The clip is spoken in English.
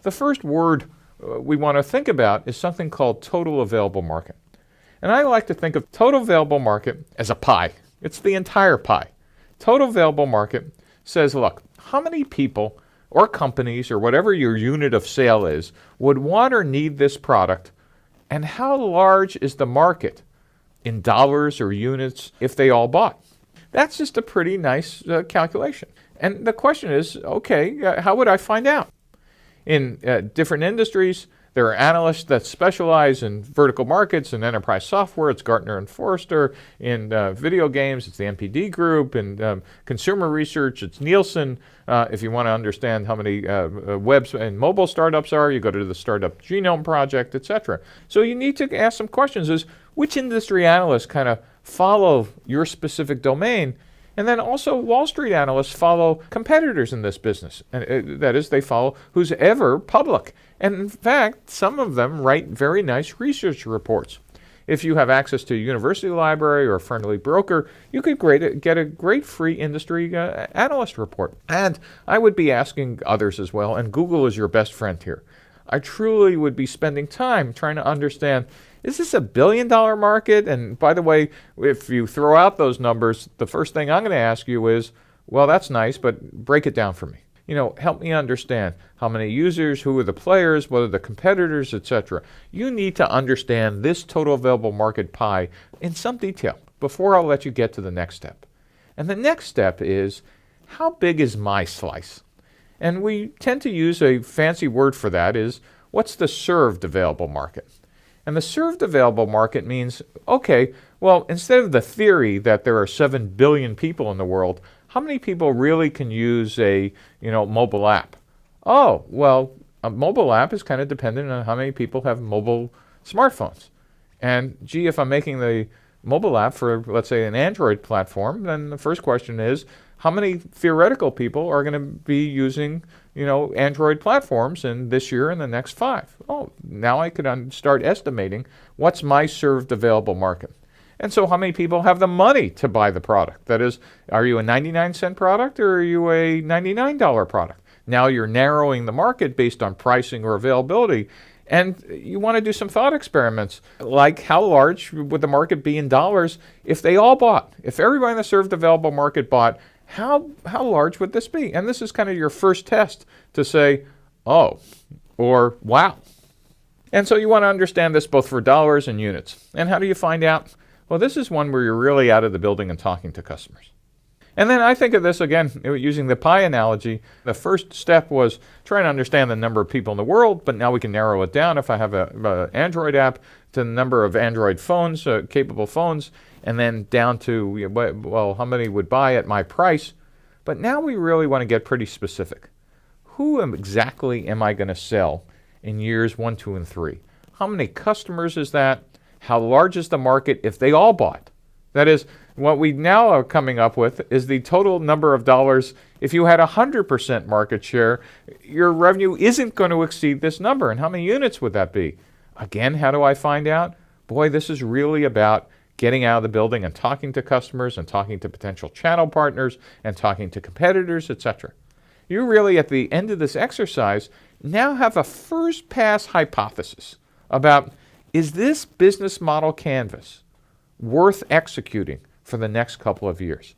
the first word we want to think about is something called total available market. And I like to think of total available market as a pie. It's the entire pie. Total available market says, look, how many people or companies or whatever your unit of sale is would want or need this product, and how large is the market in dollars or units if they all bought? That's just a pretty nice calculation. And the question is, okay, how would I find out? In different industries, there are analysts that specialize in vertical markets and enterprise software. It's Gartner and Forrester. In video games, it's the NPD Group. In consumer research, it's Nielsen. If you want to understand how many web and mobile startups are, you go to the Startup Genome Project, etc. So you need to ask some questions: is which industry analysts kind of follow your specific domain? And then also Wall Street analysts follow competitors in this business. And that is, they follow who's ever public. And in fact, some of them write very nice research reports. If you have access to a university library or a friendly broker, you could get a great free industry analyst report. And I would be asking others as well, and Google is your best friend here. I truly would be spending time trying to understand, is this $1 billion market? And by the way, if you throw out those numbers, the first thing I'm going to ask you is, well, that's nice, but break it down for me. Help me understand how many users, who are the players, what are the competitors, etc. You need to understand this total available market pie in some detail before I'll let you get to the next step. And the next step is, how big is my slice? And we tend to use a fancy word for that is, what's the served available market? And the served available market means, okay, well, instead of the theory that there are 7 billion people in the world, how many people really can use a mobile app? Oh, well, a mobile app is kind of dependent on how many people have mobile smartphones. And gee, if I'm making the mobile app for, let's say, an Android platform, then the first question is, how many theoretical people are going to be using, Android platforms in this year and the next 5? Oh, now I could start estimating what's my served available market. And so how many people have the money to buy the product? That is, are you a 99-cent product or are you a $99 product? Now you're narrowing the market based on pricing or availability. And you want to do some thought experiments, like how large would the market be in dollars if they all bought? If everybody in the served available market bought, how large would this be? And this is kind of your first test to say, oh, or wow. And so you want to understand this both for dollars and units. And how do you find out? Well, this is one where you're really out of the building and talking to customers. And then I think of this again, using the pie analogy. The first step was trying to understand the number of people in the world, but now we can narrow it down if I have an Android app to the number of Android phones, capable phones, and then down to, well, how many would buy at my price. But now we really want to get pretty specific. Who exactly am I going to sell in years 1, 2, and 3? How many customers is that? How large is the market if they all bought? That is, what we now are coming up with is the total number of dollars. If you had 100% market share, your revenue isn't going to exceed this number. And how many units would that be? Again, how do I find out? Boy, this is really about getting out of the building and talking to customers and talking to potential channel partners and talking to competitors, etc. You really, at the end of this exercise, now have a first pass hypothesis about, is this business model canvas worth executing for the next couple of years?